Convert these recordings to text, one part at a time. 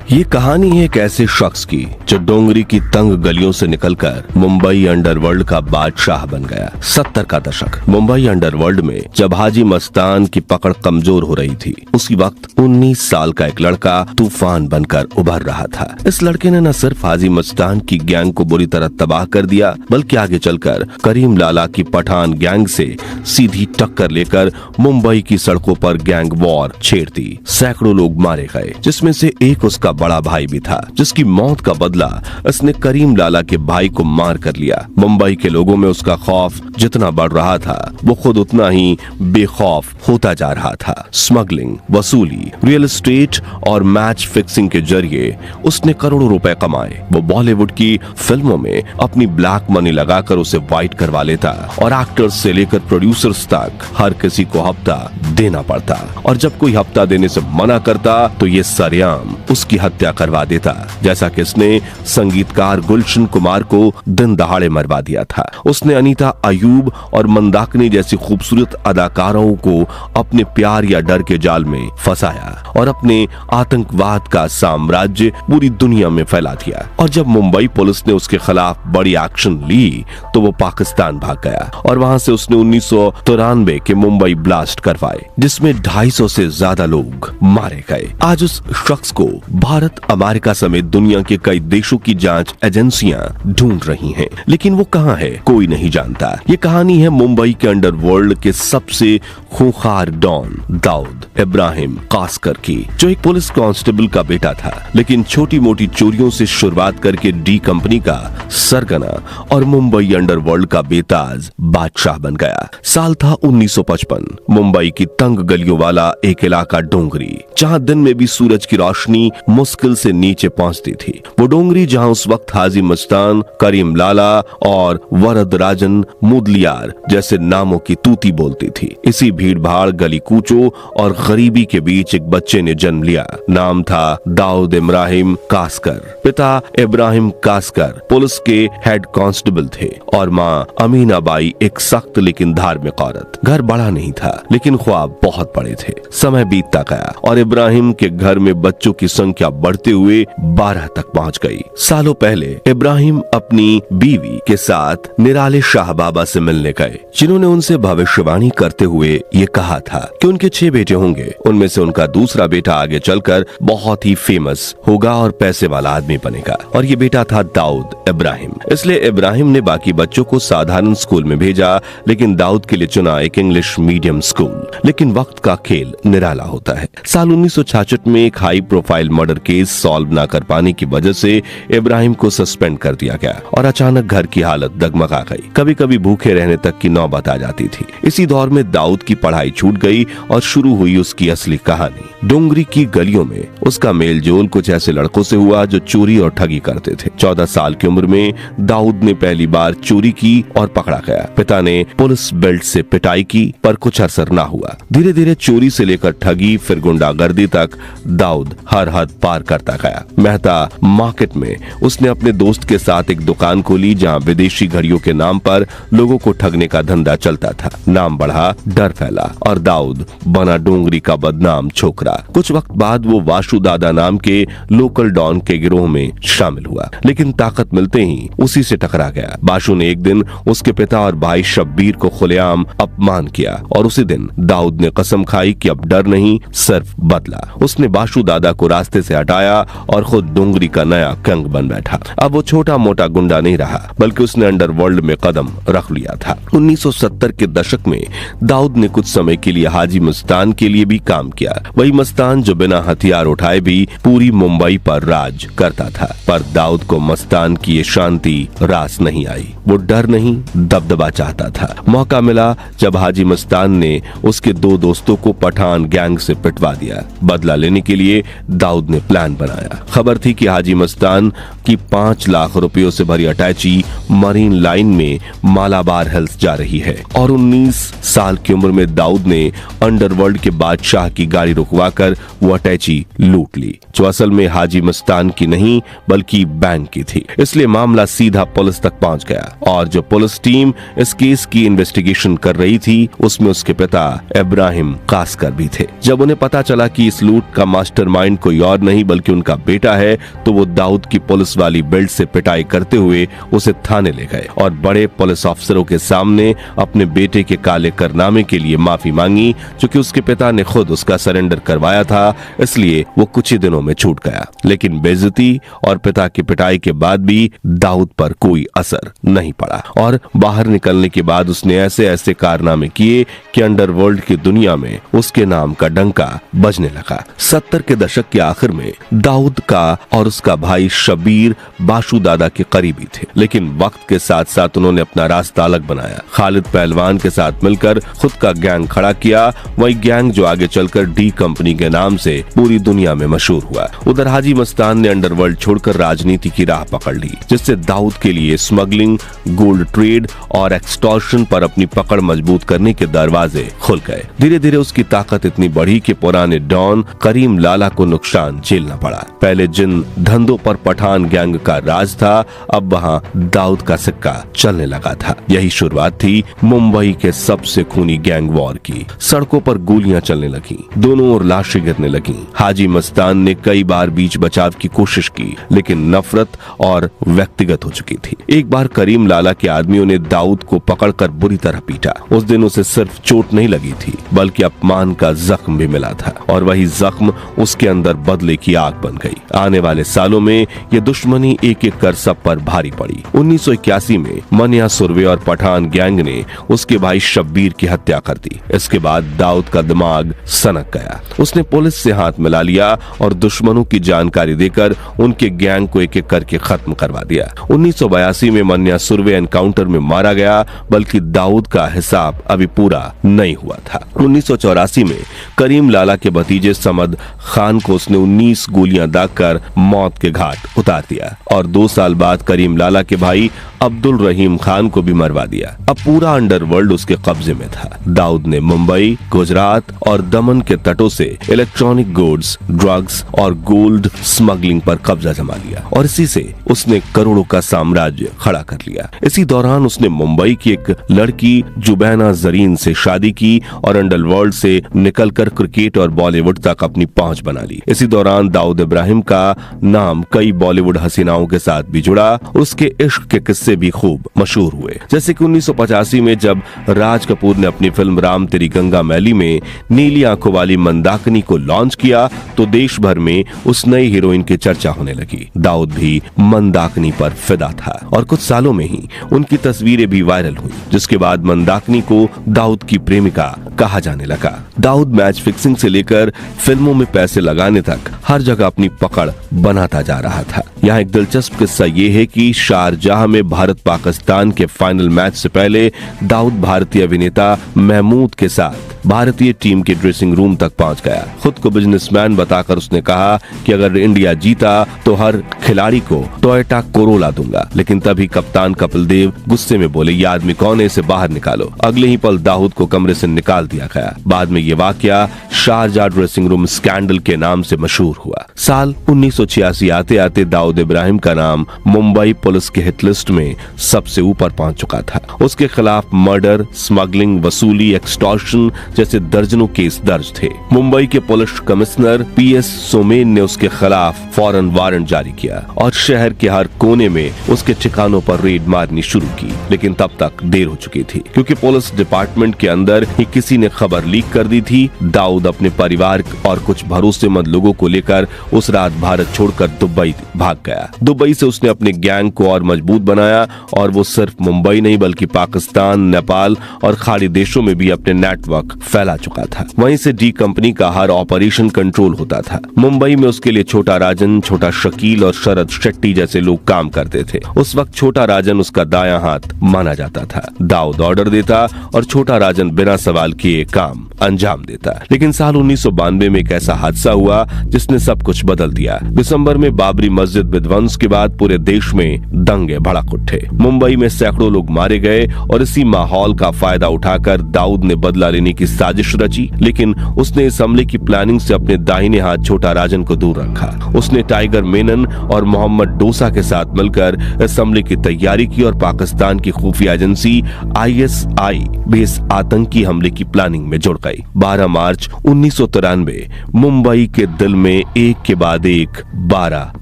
ये कहानी है एक ऐसे शख्स की जो डोंगरी की तंग गलियों से निकलकर मुंबई अंडरवर्ल्ड का बादशाह बन गया। 70 का दशक मुंबई अंडरवर्ल्ड में जब हाजी मस्तान की पकड़ कमजोर हो रही थी, उसी वक्त 19 साल का एक लड़का तूफान बनकर उभर रहा था। इस लड़के ने न सिर्फ हाजी मस्तान की गैंग को बुरी तरह तबाह कर दिया, बल्कि आगे चलकर करीम लाला की पठान गैंग से सीधी टक्कर लेकर मुंबई की सड़कों पर गैंग वॉर छेड़ दी। सैकड़ों लोग मारे गए, जिसमें से एक उसका बड़ा भाई भी था, जिसकी मौत का बदला उसने करीम लाला के भाई को मार कर लिया। मुंबई के लोगों में उसका खौफ जितना बढ़ रहा था, वो खुद उतना ही बेखौफ होता जा रहा था। स्मगलिंग, वसूली, रियल एस्टेट और मैच फिक्सिंग के जरिए उसने करोड़ों रुपए कमाए। वो बॉलीवुड की फिल्मों में अपनी ब्लैक मनी लगाकर उसे व्हाइट करवा लेता और एक्टर्स से लेकर प्रोड्यूसर्स तक हर किसी को हफ्ता देना पड़ता, और जब कोई हफ्ता देने से मना करता तो ये सरेआम उसकी हत्या करवा देता, जैसा कि इसने संगीतकार गुलशन कुमार को दिन दहाड़े मरवा दिया था। उसने अनीता अयूब और मंदाकिनी जैसी खूबसूरत अदाकारों को अपने प्यार या डर के जाल में फंसाया और अपने आतंकवाद का साम्राज्य पूरी दुनिया में फैला दिया। और जब मुंबई पुलिस ने उसके खिलाफ बड़ी एक्शन ली तो वो पाकिस्तान भाग गया और वहां से उसने 1993 के मुंबई ब्लास्ट करवाए, जिसमें 250 से ज्यादा लोग मारे गए। आज उस शख्स को भारत, अमेरिका समेत दुनिया के कई देशों की जांच एजेंसियां ढूंढ रही हैं, लेकिन वो कहां है कोई नहीं जानता। ये कहानी है मुंबई के अंडरवर्ल्ड के सबसे खूंखार डॉन दाऊद इब्राहिम कास्कर की, जो एक पुलिस कांस्टेबल का बेटा था, लेकिन छोटी मोटी चोरियों से शुरुआत करके डी कंपनी का सरगना और मुंबई अंडरवर्ल्ड का बेताज बादशाह बन गया। साल था 1955। मुंबई की तंग गलियों वाला एक इलाका डोंगरी, जहां दिन में भी सूरज की रोशनी मुश्किल से नीचे पहुंचती थी। वो डोंगरी जहां उस वक्त हाजी मस्तान, करीम लाला और वरद राजन मुदलियार जैसे नामों की तूती बोलती थी। इसी भीड़ भाड़, गली कूचों और गरीबी के बीच एक बच्चे ने जन्म लिया। नाम था दाऊद इब्राहिम कास्कर। पिता इब्राहिम कास्कर पुलिस के हेड कांस्टेबल थे और माँ अमीना बाई एक सख्त लेकिन धार्मिक औरत। घर बड़ा नहीं था, लेकिन ख्वाब बहुत बड़े थे। समय बीतता गया और इब्राहिम के घर में बच्चों की संख्या बढ़ते हुए 12 तक पहुंच गई। सालों पहले इब्राहिम अपनी बीवी के साथ निराले शाह बाबा से मिलने गए, जिन्होंने उनसे भविष्यवाणी करते हुए ये कहा था कि उनके 6 बेटे होंगे। उनमें से उनका दूसरा बेटा आगे चलकर बहुत ही फेमस होगा और पैसे वाला आदमी बनेगा, और ये बेटा था दाऊद इब्राहिम। इसलिए इब्राहिम ने बाकी बच्चों को साधारण स्कूल में भेजा, लेकिन दाऊद के लिए चुना एक इंग्लिश मीडियम स्कूल। लेकिन वक्त का खेल निराला होता है। साल 1966 में एक high profile murder case solve न कर पाने की वजह से इब्राहिम को सस्पेंड कर दिया गया और अचानक घर की हालत डगमगा गई। कभी कभी भूखे रहने तक की नौबत आ जाती थी। इसी दौर में दाऊद की पढ़ाई छूट गई और शुरू हुई उसकी असली कहानी। डोंगरी की गलियों में उसका मेल जोल कुछ ऐसे लड़कों से हुआ जो चोरी और ठगी करते थे। 14 साल की उम्र में दाऊद ने पहली बार चोरी की और पकड़ा गया। पिता ने पुलिस बेल्ट से पिटाई की, पर कुछ असर न हुआ। धीरे धीरे चोरी से लेकर ठगी, फिर गुंडागर्दी तक दाऊद हर हद पार करता गया। मेहता मार्केट में उसने अपने दोस्त के साथ एक दुकान खोली, जहां विदेशी घड़ियों के नाम पर लोगों को ठगने का धंधा चलता था। नाम बढ़ा, डर फैला और दाऊद बना डोंगरी का बदनाम छोकरा। कुछ वक्त बाद वो वाशु दादा नाम के लोकल डॉन के गिरोह में शामिल हुआ, लेकिन ताकत मिलते ही उसी से टकरा गया। वाशु ने एक दिन उसके पिता और भाई शब्बीर को खुलेआम अपमान किया और उसी दिन दाऊद ने कसम खाई कि अब डर नहीं, सिर्फ बदला। उसने वाशु दादा को रास्ते से हटाया और खुद डोंगरी का नया कंग बन बैठा। अब वो छोटा मोटा गुंडा नहीं रहा, बल्कि उसने अंडरवर्ल्ड में कदम रख लिया था। 1970 के दशक में दाऊद ने कुछ समय के लिए हाजी मस्तान के लिए भी काम किया। वही मस्तान जो बिना हथियार उठाए भी पूरी मुंबई पर राज करता था। पर दाऊद को मस्तान की ये शांति रास नहीं आई। वो डर नहीं, दबदबा चाहता था। मौका मिला जब हाजी मस्तान ने उसके 2 दोस्तों को पठान गैंग से पिटवा दिया। बदला लेने के लिए दाऊद ने प्लान बनाया। खबर थी कि हाजी मस्तान की 5 लाख रुपयों से भरी अटैची मरीन लाइन में मालाबार हिल्स जा रही है, और 19 साल की उम्र में दाऊद ने अंडरवर्ल्ड के बादशाह की गाड़ी रुकवाकर वो अटैची लूट ली, जो असल में हाजी मस्तान की नहीं बल्कि बैंक की थी। इसलिए मामला सीधा पुलिस तक पहुंच गया, और जो पुलिस टीम इस केस की इन्वेस्टिगेशन कर रही थी उसमें उसके पिता इब्राहिम कास्कर भी थे। जब उन्हें पता चला कि इस लूट का मास्टरमाइंड कोई और नहीं बल्कि उनका बेटा बेटा है तो वो दाऊद की पुलिस वाली बेल्ट से पिटाई करते हुए उसे थाने ले गए और बड़े पुलिस अफसरों के सामने अपने बेटे के काले कारनामे के लिए माफी मांगी। चूंकि उसके पिता ने खुद उसका सरेंडर करवाया था, इसलिए वो कुछ ही दिनों में छूट गया। लेकिन बेइज्जती और पिता की पिटाई के बाद भी दाऊद पर कोई असर नहीं पड़ा और बाहर निकलने के बाद उसने ऐसे ऐसे कारनामे किए कि अंडरवर्ल्ड की दुनिया में उसके नाम का डंका बजने लगा। 70 के दशक के आखिर में दाऊद का और उसका भाई शब्बीर बाशु दादा के करीबी थे, लेकिन वक्त के साथ साथ उन्होंने अपना रास्ता अलग बनाया। खालिद पहलवान के साथ मिलकर खुद का गैंग खड़ा किया, वही गैंग जो आगे चलकर डी कंपनी के नाम से पूरी दुनिया में मशहूर हुआ। उधर हाजी मस्तान ने अंडरवर्ल्ड छोड़कर राजनीति की राह पकड़ ली, जिससे दाऊद के लिए स्मगलिंग, गोल्ड ट्रेड और एक्सटॉर्शन पर अपनी पकड़ मजबूत करने के दरवाजे खुल गए। धीरे धीरे उसकी ताकत इतनी बढ़ी कि पुराने डॉन करीम लाला को नुकसान झेलना पड़ा। पहले जिन धंधों पर पठान गैंग का राज था, अब वहाँ दाऊद का सिक्का चलने लगा था। यही शुरुआत थी मुंबई के सबसे खूनी गैंग वॉर की। सड़कों पर गोलियां चलने लगी, दोनों ओर लाशें गिरने लगी। हाजी मस्तान ने कई बार बीच बचाव की कोशिश की, लेकिन नफरत और व्यक्तिगत हो चुकी थी। एक बार करीम लाला के आदमियों ने दाऊद को पकड़कर बुरी तरह पीटा। उस दिन उसे सिर्फ चोट नहीं लगी थी, बल्कि अपमान का जख्म भी मिला था और वही जख्म उसके अंदर बदले की आग बन गई। आने वाले सालों में ये दुश्मनी एक एक कर सब पर भारी पड़ी। 1981 में मनिया सुरवे और पठान गैंग ने उसके भाई शब्बीर की हत्या कर दी। इसके बाद दाऊद का दिमाग सनक गया। उसने पुलिस से हाथ मिला लिया और दुश्मनों की जानकारी देकर उनके गैंग को एक एक करके खत्म करवा दिया। 1982 में मनिया सुरवे एनकाउंटर में मारा गया, बल्कि दाऊद का हिसाब अभी पूरा नहीं हुआ था। 1984 में करीम लाला के भतीजे समद खान को उसने 19 गोलियां दागकर मौत के घाट उतार दिया और 2 साल बाद करीम लाला के भाई अब्दुल रहीम खान को भी मरवा दिया। अब पूरा अंडरवर्ल्ड उसके कब्जे में था। दाऊद ने मुंबई, गुजरात और दमन के तटों से इलेक्ट्रॉनिक गुड्स, ड्रग्स और गोल्ड स्मगलिंग पर कब्जा जमा लिया और इसी से उसने करोड़ों का साम्राज्य खड़ा कर लिया। इसी दौरान उसने मुंबई की एक लड़की जुबैना जरीन से शादी की और अंडरवर्ल्ड से निकलकर क्रिकेट और बॉलीवुड तक अपनी पहुंच बना ली। इसी दौरान दाऊद इब्राहिम का नाम कई बॉलीवुड हसीनाओं के साथ भी जुड़ा। उसके इश्क के किस्से भी खूब मशहूर हुए, जैसे कि 1985 में जब राज कपूर ने अपनी फिल्म राम तेरी गंगा मैली में नीली आंखों वाली मंदाकिनी को लॉन्च किया तो देश भर में उस नई हीरोइन की चर्चा होने लगी। दाऊद भी मंदाकिनी पर फिदा था और कुछ सालों में ही उनकी तस्वीरें भी वायरल हुई, जिसके बाद मंदाकिनी को दाऊद की प्रेमिका कहा जाने लगा। दाऊद मैच फिक्सिंग से लेकर फिल्मों में पैसे लगाने तक हर जगह अपनी पकड़ बनाता जा रहा था। यहाँ एक दिलचस्प किस्सा ये है कि शारजाह में भारत पाकिस्तान के फाइनल मैच से पहले दाऊद भारतीय अभिनेता महमूद के साथ भारतीय टीम के ड्रेसिंग रूम तक पहुंच गया। खुद को बिजनेसमैन बताकर उसने कहा कि अगर इंडिया जीता तो हर खिलाड़ी को टोयोटा कोरोला दूंगा। लेकिन तभी कप्तान कपिल देव गुस्से में बोले, ये आदमी कौन है, इसे बाहर निकालो। अगले ही पल दाऊद को कमरे से निकाल दिया गया। बाद में ये वाकया शारजाह ड्रेसिंग रूम स्कैंडल के नाम से मशहूर हुआ। साल 1986 आते आते दाऊद इब्राहिम का नाम मुंबई पुलिस के हिट लिस्ट में सबसे ऊपर पहुंच चुका था। उसके खिलाफ मर्डर, स्मगलिंग, वसूली, एक्सटॉर्शन जैसे दर्जनों केस दर्ज थे। मुंबई के पुलिस कमिश्नर PS सोमेन ने उसके खिलाफ फौरन वारंट जारी किया और शहर के हर कोने में उसके ठिकानों पर रेड मारनी शुरू की। लेकिन तब तक देर हो चुकी थी, क्योंकि पुलिस डिपार्टमेंट के अंदर ही किसी ने खबर लीक कर दी थी। दाऊद अपने परिवार और कुछ भरोसेमंद लोगों को लेकर उस रात भारत छोड़कर दुबई भाग गया। दुबई से उसने अपने गैंग को और मजबूत बनाया और वो सिर्फ मुंबई नहीं बल्कि पाकिस्तान, नेपाल और खाड़ी देशों में भी अपने नेटवर्क फैला चुका था। वहीं से डी कंपनी का हर ऑपरेशन कंट्रोल होता था। मुंबई में उसके लिए छोटा राजन, छोटा शकील और शरद शेट्टी जैसे लोग काम करते थे। उस वक्त छोटा राजन उसका दायां हाथ माना जाता था। दाऊद ऑर्डर देता और छोटा राजन बिना सवाल किए काम अंजाम देता। लेकिन साल 1992 में एक ऐसा हादसा हुआ जिसने सब कुछ बदल दिया। दिसंबर में बाबरी मस्जिद विध्वंस के बाद पूरे देश में दंगे भड़क उठे। मुंबई में सैकड़ों लोग मारे गए और इसी माहौल का फायदा उठाकर दाऊद ने बदला लेने की साजिश रची, लेकिन उसने इस हमले की प्लानिंग से अपने दाहिने हाथ छोटा राजन को दूर रखा। उसने टाइगर मेनन और मोहम्मद डोसा के साथ मिलकर इस हमले की तैयारी की और पाकिस्तान की खुफिया एजेंसी ISI भी इस आतंकी हमले की प्लानिंग में जुड़ गई। 12 मार्च 1993 मुंबई के दिल में एक के बाद एक 12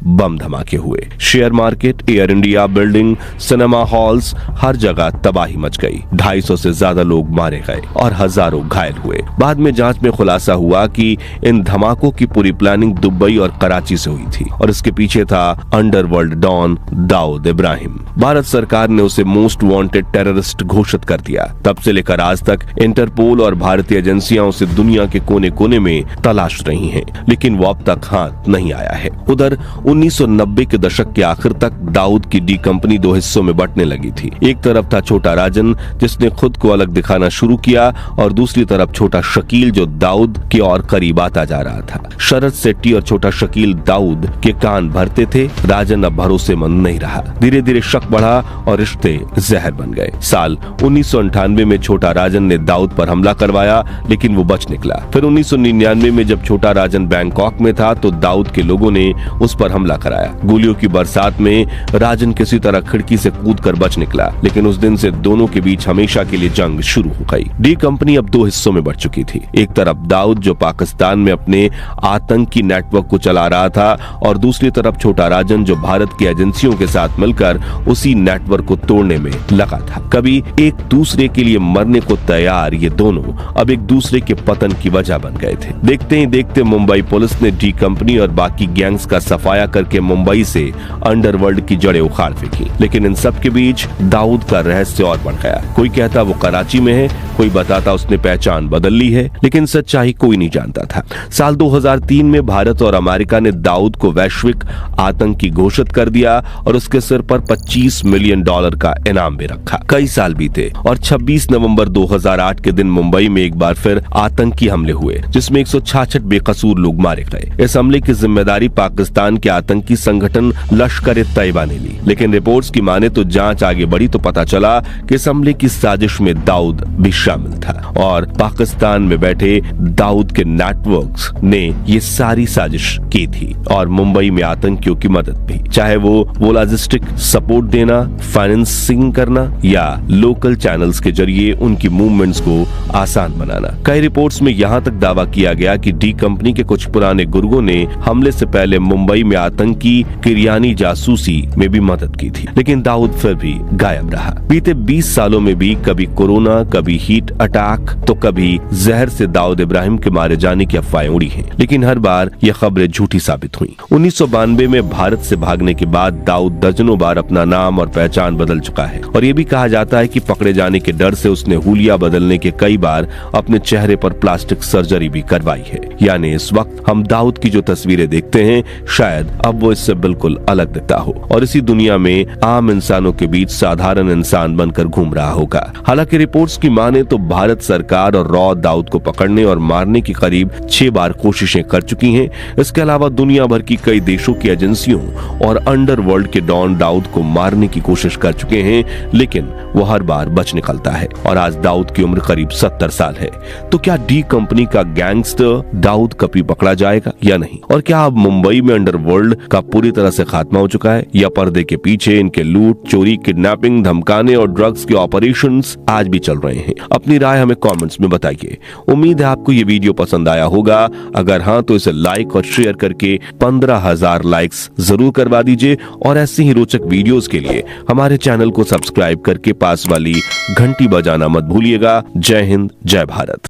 बम धमाके हुए। Share market, Air India building, cinema halls, हर जगह तबाही मच गई। 250 से ज्यादा लोग मारे गए और हजारों घायल हुए। बाद में जांच में खुलासा हुआ कि इन धमाकों की पूरी प्लानिंग दुबई और कराची से हुई थी और इसके पीछे था अंडरवर्ल्ड डॉन दाऊद इब्राहिम। भारत सरकार ने उसे मोस्ट वांटेड टेररिस्ट घोषित कर दिया। तब से लेकर आज तक इंटरपोल और भारतीय एजेंसियां उसे दुनिया के कोने कोने में तलाश रही हैं, लेकिन वो अब तक हाथ नहीं आया है। उधर 1990 के दशक के आखिर तक दाऊद की डी कंपनी दो हिस्सों में बंटने लगी थी। एक तरफ था छोटा राजन, जिसने खुद को अलग दिखाना शुरू किया, और दूसरी तरफ छोटा शकील, जो दाऊद के और करीब आता जा रहा था। शरद सेट्टी और छोटा शकील दाऊद के कान भरते थे। राजन अब भरोसेमंद नहीं रहा। धीरे धीरे शक बढ़ा और रिश्ते जहर बन गए। साल 1998 में छोटा राजन ने दाऊद पर हमला करवाया, लेकिन वो बच निकला। फिर 1999 में जब छोटा राजन बैंकॉक में था तो दाऊद के लोगों ने उस पर हमला कराया। गोलियों की बरसात में राजन किसी तरह खिड़की से कूदकर बच निकला, लेकिन उस दिन से दोनों के बीच हमेशा के लिए जंग शुरू हो गई। डी कंपनी अब दो हिस्सों में बढ़ चुकी थी। एक तरफ दाऊद, जो पाकिस्तान में अपने आतंकी नेटवर्क को चला रहा था, और दूसरी तरफ छोटा राजन, जो भारत की एजेंसियों के साथ मिलकर उसी नेटवर्क को तोड़ने में लगा था। कभी एक दूसरे के लिए मरने को तैयार ये दोनों अब एक दूसरे के पतन की वजह बन गए थे। देखते ही देखते मुंबई पुलिस ने डी कंपनी और बाकी गैंग्स का सफाया करके मुंबई से अंडरवर्ल्ड की जड़ें उखाड़ फेंकी। लेकिन इन सब के बीच दाऊद का रहस्य और बढ़ गया। कोई कहता वो कराची में है, कोई बताता उसने पहचान बदल ली है, लेकिन सच्चाई कोई नहीं जानता था। साल 2003 में भारत और अमेरिका ने दाऊद को वैश्विक आतंकी घोषित कर दिया और उसके सिर पर $25 मिलियन का इनाम भी रखा। कई साल बीते और 26 नवंबर 2008 के दिन मुंबई में एक बार फिर आतंकी हमले हुए, जिसमें 166 बेकसूर लोग मारे गए। इस हमले की जिम्मेदारी पाकिस्तान के आतंकी संगठन लश्कर-ए-तैयबा ने ली, लेकिन रिपोर्ट्स की माने तो जांच आगे बढ़ी तो पता चला कि इस हमले की साजिश में दाऊद भी शामिल था और पाकिस्तान में बैठे दाऊद के नेटवर्क्स ने ये सारी साजिश की थी और मुंबई में आतंकियों की मदद भी, चाहे वो लॉजिस्टिक सपोर्ट देना, फाइनेंसिंग करना या लोकल चैनल्स के जरिए उनकी मूवमेंट्स को आसान बनाना। कई रिपोर्ट्स में यहाँ तक दावा किया गया कि डी कंपनी के कुछ पुराने गुर्गों ने हमले से पहले मुंबई में आतंकी किरियानी जासूसी में भी मदद की थी, लेकिन दाऊद फिर भी गायब रहा। बीते 20 सालों में भी कभी कोरोना, कभी हीट अटैक, तो कभी जहर से दाऊद इब्राहिम के मारे जाने की अफवाहें उड़ी हैं, लेकिन हर बार ये खबरें झूठी साबित हुई। 1992 में भारत से भागने के बाद दाऊद दर्जनों बार अपना नाम और पहचान बदल चुका है और ये भी कहा जाता है कि पकड़े जाने के डर से उसने हुलिया बदलने के कई बार अपने चेहरे पर प्लास्टिक सर्जरी भी करवाई है। यानी इस वक्त हम दाऊद की जो तस्वीरें देखते हैं, शायद अब वो इससे बिल्कुल अलग दिखता हो और इसी दुनिया में आम इंसानों के बीच साधारण इंसान बनकर घूम रहा होगा। हालांकि रिपोर्ट्स की माने तो भारत सरकार और रॉ दाऊद को पकड़ने और मारने की करीब 6 बार कोशिशें कर चुकी हैं। इसके अलावा दुनिया भर की कई देशों की एजेंसियों और अंडरवर्ल्ड के डॉन दाऊद को मारने की कोशिश कर चुके हैं, लेकिन वो हर बार बच निकलता है और आज दाऊद की उम्र करीब 70 साल है। तो क्या डी कंपनी का गैंगस्टर दाऊद कभी पकड़ा जाएगा या नहीं? और क्या अब मुंबई में अंडरवर्ल्ड का पूरी तरह से खात्मा हो चुका है या पर्दे के पीछे इनके लूट, चोरी, किडनैपिंग, धमकाने और ड्रग्स के ऑपरेशंस आज भी चल रहे हैं? अपनी राय हमें कमेंट्स में बताइए। उम्मीद है आपको ये वीडियो पसंद आया होगा। अगर हाँ तो इसे लाइक और शेयर करके 15,000 लाइक्स जरूर करवा दीजिए और ऐसे ही रोचक वीडियोस के लिए हमारे चैनल को सब्सक्राइब करके पास वाली घंटी बजाना मत भूलिएगा। जय हिंद, जय भारत।